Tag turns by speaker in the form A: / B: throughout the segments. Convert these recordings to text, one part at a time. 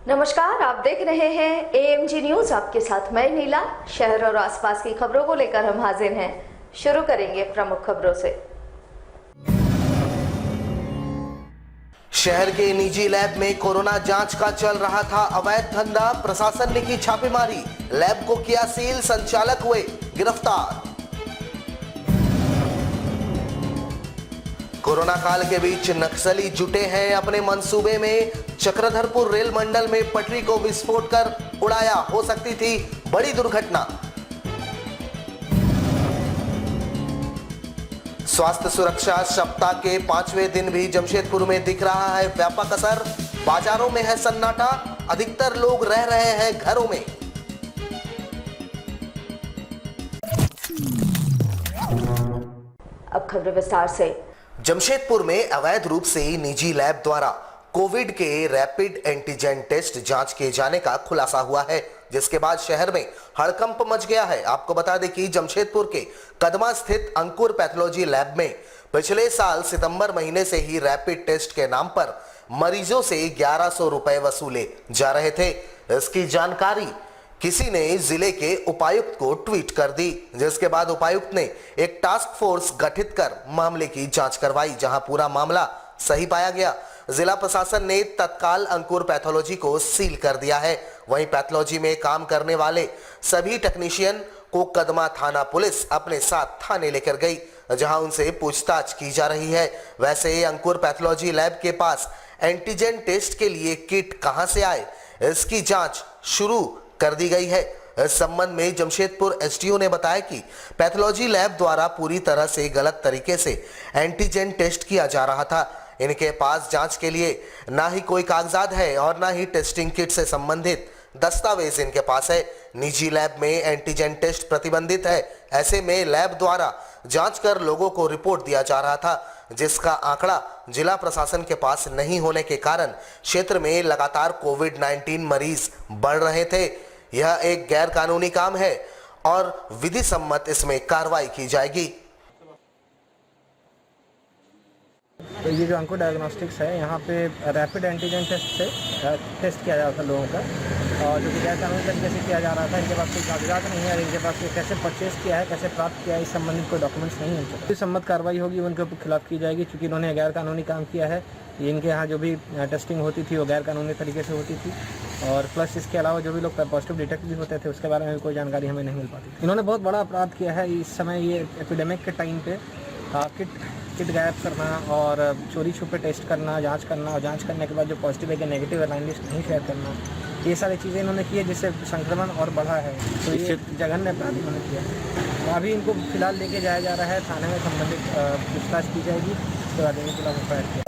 A: नमस्कार, आप देख रहे हैं AMG न्यूज। आपके साथ मैं नीला। शहर और आसपास की खबरों को लेकर हम हाजिर हैं। शुरू करेंगे प्रमुख खबरों से।
B: शहर के निजी लैब में कोरोना जांच का चल रहा था अवैध धंधा। प्रशासन ने की छापेमारी, लैब को किया सील, संचालक हुए गिरफ्तार। कोरोना काल के बीच नक्सली जुटे हैं अपने मंसूबे में। चक्रधरपुर रेल मंडल में पटरी को विस्फोट कर उड़ाया, हो सकती थी बड़ी दुर्घटना। स्वास्थ्य सुरक्षा सप्ताह के 5वें दिन भी जमशेदपुर में दिख रहा है व्यापक असर। बाजारों में है सन्नाटा, अधिकतर लोग रह रहे हैं घरों में।
A: अब खबर विस्तार से।
B: जमशेदपुर में अवैध रूप से निजी लैब द्वारा कोविड के रैपिड एंटीजन टेस्ट जांच किए जाने का खुलासा हुआ है, जिसके बाद शहर में हड़कंप मच गया है। आपको बता दें कि जमशेदपुर के कदमा स्थित अंकुर पैथोलॉजी लैब में पिछले साल सितंबर महीने से ही रैपिड टेस्ट के नाम पर मरीजों से 1100 रुपए वसूले जा रहे थे। इसकी जानकारी किसी ने जिले के उपायुक्त को ट्वीट कर दी, जिसके बाद उपायुक्त ने एक टास्क फोर्स गठित कर मामले की जांच करवाई, जहां पूरा मामला सही पाया गया। जिला प्रशासन ने तत्काल अंकुर पैथोलॉजी को सील कर दिया है। वहीं पैथोलॉजी में काम करने वाले सभी टेक्नीशियन को कदमा थाना पुलिस अपने साथ थाने लेकर गई, जहां उनसे पूछताछ की जा रही है। वैसे अंकुर पैथोलॉजी लैब के पास एंटीजन टेस्ट के लिए किट कहां से आए, इसकी जांच शुरू कर दी गई है। इस संबंध में जमशेदपुर एसडीओ ने बताया कि पैथोलॉजी लैब द्वारा पूरी तरह से गलत तरीके से एंटीजन टेस्ट किया जा रहा था। इनके पास जांच के लिए ना ही कोई कागजात है और ना ही टेस्टिंग किट से संबंधित दस्तावेज इनके पास है। निजी लैब में एंटीजन टेस्ट प्रतिबंधित है। ऐसे में लैब द्वारा जांच कर लोगों को रिपोर्ट दिया जा रहा था, जिसका आंकड़ा जिला प्रशासन के पास नहीं होने के कारण क्षेत्र में लगातार कोविड-19 मरीज बढ़ रहे थे। यह एक गैर कानूनी काम है और विधि सम्मत इसमें कार्रवाई की जाएगी।
C: तो ये जो अंकुर डायग्नोस्टिक्स है, यहाँ पे रैपिड एंटीजन टेस्ट से टेस्ट किया जा रहा था लोगों का, और जो कि गैर कानूनी तरीके से किया जा रहा था। इनके पास कोई कागजात नहीं है, इनके पास ये कैसे परचेस किया है, कैसे प्राप्त किया है, इस संबंधित कोई डॉक्यूमेंट्स नहीं है। तो सम्मत कार्रवाई होगी, उनके खिलाफ की जाएगी, क्योंकि इन्होंने गैर कानूनी काम किया है। इनके यहाँ जो भी टेस्टिंग होती थी वो गैर कानूनी तरीके से होती थी, और प्लस इसके अलावा जो भी लोग पॉजिटिव डिटेक्ट भी होते थे उसके बारे में कोई जानकारी हमें नहीं मिल पाती। इन्होंने बहुत बड़ा अपराध किया है। इस समय ये एपिडेमिक के टाइम पे किट गायब करना और चोरी छुपे टेस्ट करना, जांच करना, और जांच करने के बाद जो पॉजिटिव है कि नेगेटिव है लाइन लिस्ट नहीं शेयर करना, ये सारी चीज़ें इन्होंने की है, जिससे संक्रमण और बढ़ा है। तो ये जघन्य अपराध इन्होंने किया है। अभी इनको फिलहाल लेके जाया जा रहा है थाने में, संबंधित पूछताछ की जाएगी, उसके बाद इनके खिलाफ एफआईआर किया।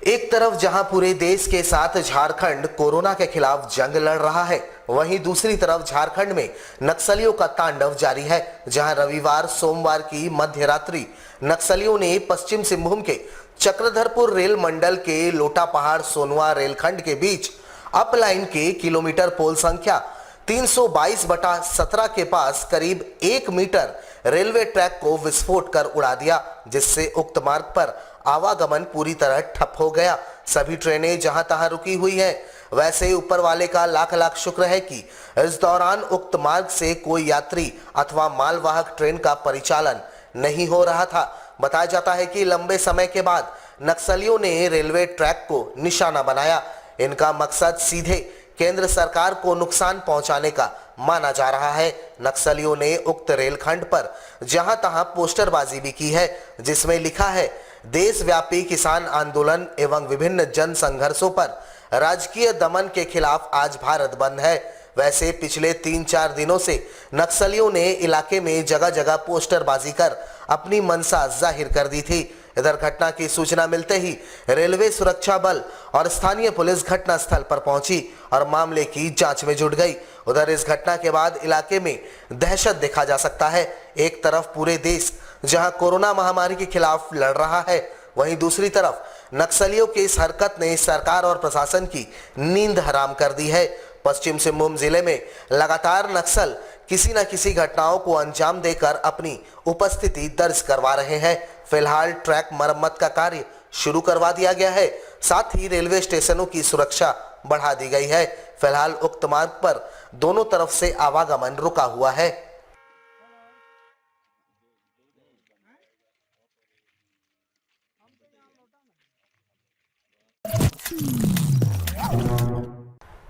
B: एक तरफ जहां पूरे देश के साथ झारखंड कोरोना के खिलाफ जंग लड़ रहा है, वहीं दूसरी तरफ झारखंड में नक्सलियों का तांडव जारी है। जहां रविवार सोमवार की मध्य रात्रि नक्सलियों ने पश्चिम सिंहभूम के चक्रधरपुर रेल मंडल के लोटा पहाड़ सोनवा रेलखंड के बीच अप लाइन के किलोमीटर पोल संख्या 322/17 के पास करीब 1 मीटर रेलवे ट्रैक को विस्फोट कर उड़ा दिया, जिससे उक्त मार्ग पर आवागमन पूरी तरह ठप हो गया। सभी ट्रेनें जहां तहां रुकी हुई हैं। वैसे ऊपर वाले का लाख लाख शुक्र है कि इस दौरान उक्त मार्ग से कोई यात्री अथवा मालवाहक ट्रेन का परिचालन नहीं हो रहा था। बताया जाता है कि लंबे समय के बाद नक्सलियों ने रेलवे ट्रैक को निशाना बनाया। इनका मकसद सीधे केंद्र सरकार को नुकसान पहुंचाने का माना जा रहा है। नक्सलियों ने उक्त रेलखंड पर जहां तहां पोस्टरबाजी भी की है, जिसमें लिखा है देशव्यापी किसान आंदोलन एवं विभिन्न जन संघर्षों पर राजकीय दमन के खिलाफ आज भारत बंद है। वैसे पिछले 3-4 दिनों से नक्सलियों ने इलाके में जगह जगह पोस्टरबाजी कर अपनी मंशा जाहिर कर दी थी। इधर घटना की सूचना मिलते ही रेलवे सुरक्षा बल और स्थानीय पुलिस घटनास्थल पर पहुंची और मामले की जांच में जुट गई। उधर इस घटना के बाद इलाके में दहशत देखा जा सकता है। एक तरफ पूरे देश जहां कोरोना महामारी के खिलाफ लड़ रहा है, वहीं दूसरी तरफ नक्सलियों की इस हरकत ने सरकार और प्रशासन की नींद हराम कर दी है। पश्चिम सिंहभूम जिले में लगातार नक्सल किसी न किसी घटनाओं को अंजाम देकर अपनी उपस्थिति दर्ज करवा रहे हैं। फिलहाल ट्रैक मरम्मत का कार्य शुरू करवा दिया गया है। साथ ही रेलवे स्टेशनों की सुरक्षा बढ़ा दी गई है। फिलहाल उक्त मार्ग पर दोनों तरफ से आवागमन रुका हुआ है।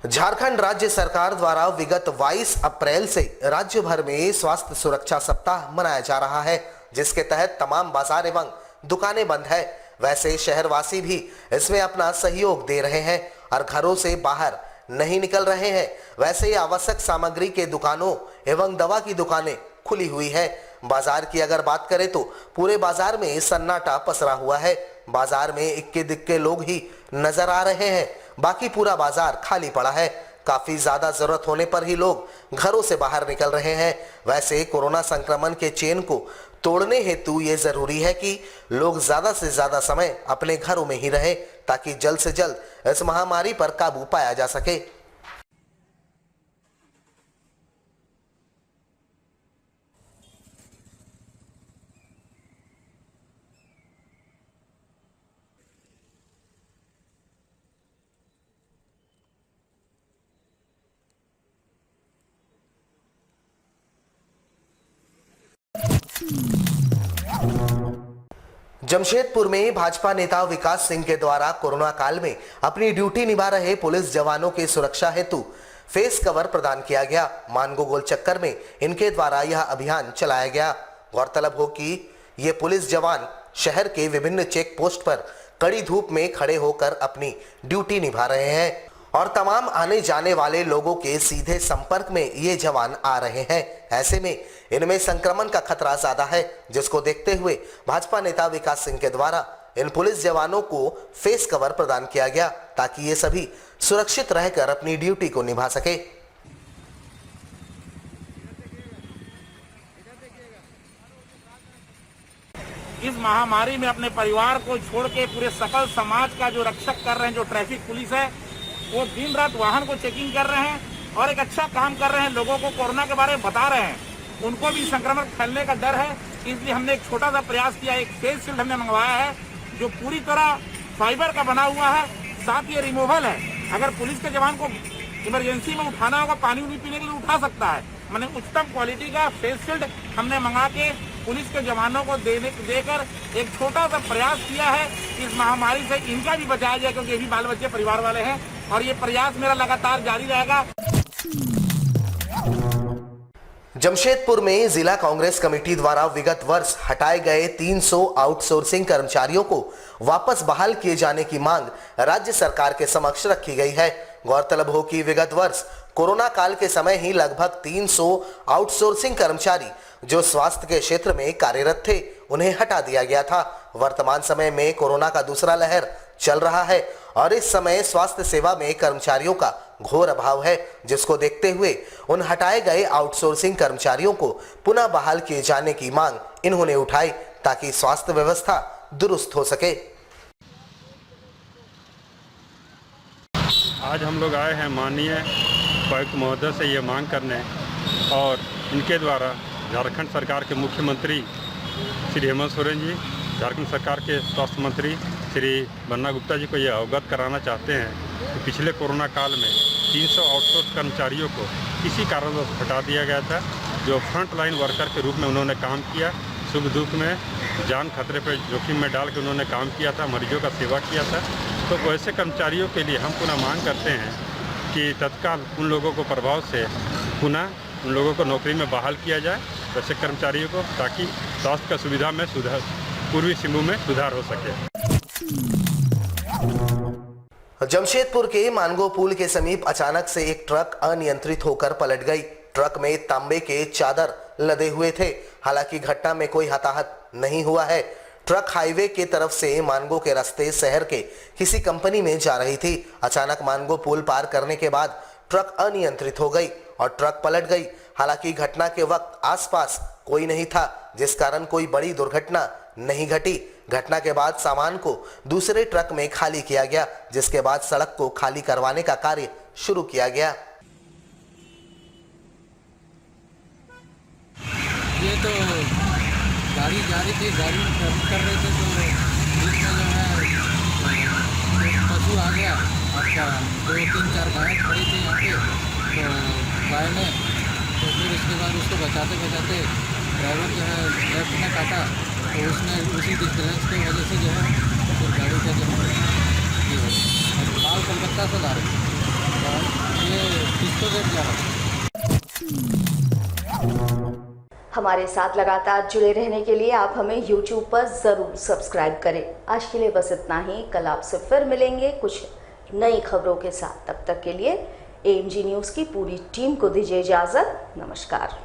B: झारखंड राज्य सरकार द्वारा विगत 22 अप्रैल से राज्य भर में स्वास्थ्य सुरक्षा सप्ताह मनाया जा रहा है, जिसके तहत तमाम बाजार एवं दुकानें बंद है। वैसे शहरवासी भी इसमें अपना सहयोग दे रहे हैं और घरों से बाहर नहीं निकल रहे हैं। वैसे ही आवश्यक सामग्री के दुकानों एवं दवा की दुकानें खुली हुई है। बाजार की अगर बात करें तो पूरे बाजार में सन्नाटा पसरा हुआ है। बाजार में इक्के दिक्के लोग ही नजर आ रहे हैं, बाकी पूरा बाजार खाली पड़ा है। काफी ज्यादा जरूरत होने पर ही लोग घरों से बाहर निकल रहे हैं। वैसे कोरोना संक्रमण के चेन को तोड़ने हेतु ये जरूरी है कि लोग ज्यादा से ज्यादा समय अपने घरों में ही रहें, ताकि जल्द से जल्द इस महामारी पर काबू पाया जा सके। जमशेदपुर में भाजपा नेता विकास सिंह के द्वारा कोरोना काल में अपनी ड्यूटी निभा रहे पुलिस जवानों की सुरक्षा हेतु फेस कवर प्रदान किया गया। मानगो गोल चक्कर में इनके द्वारा यह अभियान चलाया गया। गौरतलब हो कि ये पुलिस जवान शहर के विभिन्न चेक पोस्ट पर कड़ी धूप में खड़े होकर अपनी ड्यूटी निभा रहे हैं और तमाम आने जाने वाले लोगों के सीधे संपर्क में ये जवान आ रहे हैं। ऐसे में इनमें संक्रमण का खतरा ज्यादा है, जिसको देखते हुए भाजपा नेता विकास सिंह के द्वारा इन पुलिस जवानों को फेस कवर प्रदान किया गया, ताकि ये सभी सुरक्षित रहकर अपनी ड्यूटी को निभा सके।
D: इस महामारी में अपने परिवार को छोड़ के पूरे सकल समाज का जो रक्षक कर रहे हैं, जो ट्रैफिक पुलिस है, वो दिन रात वाहन को चेकिंग कर रहे हैं और एक अच्छा काम कर रहे हैं। लोगों को कोरोना के बारे में बता रहे हैं। उनको भी संक्रमण फैलने का डर है, इसलिए हमने एक छोटा सा प्रयास किया। एक फेस शील्ड हमने मंगवाया है जो पूरी तरह फाइबर का बना हुआ है, साथ ये रिमूवल है। अगर पुलिस के जवान को इमरजेंसी में उठाना होगा, पानी उनी पीने के लिए उठा सकता है। मैंने उच्चतम क्वालिटी का फेस शील्ड हमने मंगा के पुलिस के जवानों को देकर एक छोटा सा प्रयास किया है। इस महामारी से इनका भी बचाया जाए, क्योंकि ये भी बाल बच्चे परिवार वाले हैं और ये प्रयास मेरा लगातार जारी रहेगा।
B: जमशेदपुर में जिला कांग्रेस कमेटी द्वारा विगत वर्ष हटाए गए 300 आउटसोर्सिंग कर्मचारियों को वापस बहाल किए जाने की मांग राज्य सरकार के समक्ष रखी गई है। गौरतलब हो कि विगत वर्ष कोरोना काल के समय ही लगभग 300 आउटसोर्सिंग कर्मचारी जो स्वास्थ्य के क्षेत्र में कार्यरत थे, उन्हें हटा दिया गया था। वर्तमान समय में कोरोना का दूसरा लहर चल रहा है और इस समय स्वास्थ्य सेवा में कर्मचारियों का घोर अभाव है, जिसको देखते हुए उन हटाए गए आउटसोर्सिंग कर्मचारियों को पुनः बहाल किए जाने की मांग इन्होंने उठाई, ताकि स्वास्थ्य व्यवस्था दुरुस्त हो सके।
E: आज हम लोग आए हैं माननीय उपायुक्त महोदय से ये मांग करने और इनके द्वारा झारखंड सरकार के मुख्यमंत्री श्री हेमंत सोरेन जी, झारखंड सरकार के स्वास्थ्य मंत्री श्री बन्ना गुप्ता जी को ये अवगत कराना चाहते हैं कि पिछले कोरोना काल में 300 आउटसोर्स कर्मचारियों को किसी कारणवश हटा दिया गया था, जो फ्रंट लाइन वर्कर के रूप में उन्होंने काम किया। सुख दुख में जान खतरे पर जोखिम में डाल के उन्होंने काम किया था, मरीजों का सेवा किया था। तो वैसे कर्मचारियों के लिए हम पुनः मांग करते हैं कि तत्काल उन लोगों को प्रभाव से पुनः उन लोगों को नौकरी में बहाल किया जाए, वैसे कर्मचारियों को, ताकि स्वास्थ्य का सुविधा में सुधार, पूर्वी सिंहभूम में सुधार हो सके।
B: जमशेदपुर के मानगो पुल के समीप अचानक से एक ट्रक अनियंत्रित होकर पलट गई। ट्रक में तांबे के चादर लदे हुए थे। हालांकि घटना में कोई हताहत नहीं हुआ है। ट्रक हाईवे के तरफ से मानगो के रास्ते शहर के किसी कंपनी में जा रही थी। अचानक मानगो पुल पार करने के बाद ट्रक अनियंत्रित हो गई और ट्रक पलट गई। हालांकि घटना के वक्त आसपास कोई नहीं था, जिस कारण कोई बड़ी दुर्घटना नहीं घटी। घटना के बाद सामान को दूसरे ट्रक में खाली किया गया, जिसके बाद सड़क को खाली करवाने का कार्य शुरू किया गया।
F: ये तो गाड़ी जा रही थी, गाड़ी कर रहे थे, तो बीच में जो है अच्छा 2-3-4 गायें खड़ी थी यहाँ पे, तो गाय ने तो फिर उसके बाद उसको बचाते बचाते ड्राइवर जो है लेफ्ट में काटा, तो उसने उसी डिस्टेंस की वजह से जो है फिर गाड़ी का जो है ये हो गया। माल कलकत्ता से ला रहे थे, ये 300 रेट जा रहा था।
A: हमारे साथ लगातार जुड़े रहने के लिए आप हमें YouTube पर ज़रूर सब्सक्राइब करें। आज के लिए बस इतना ही। कल आपसे फिर मिलेंगे कुछ नई खबरों के साथ। तब तक के लिए AMG न्यूज़ की पूरी टीम को दीजिए इजाज़त। नमस्कार।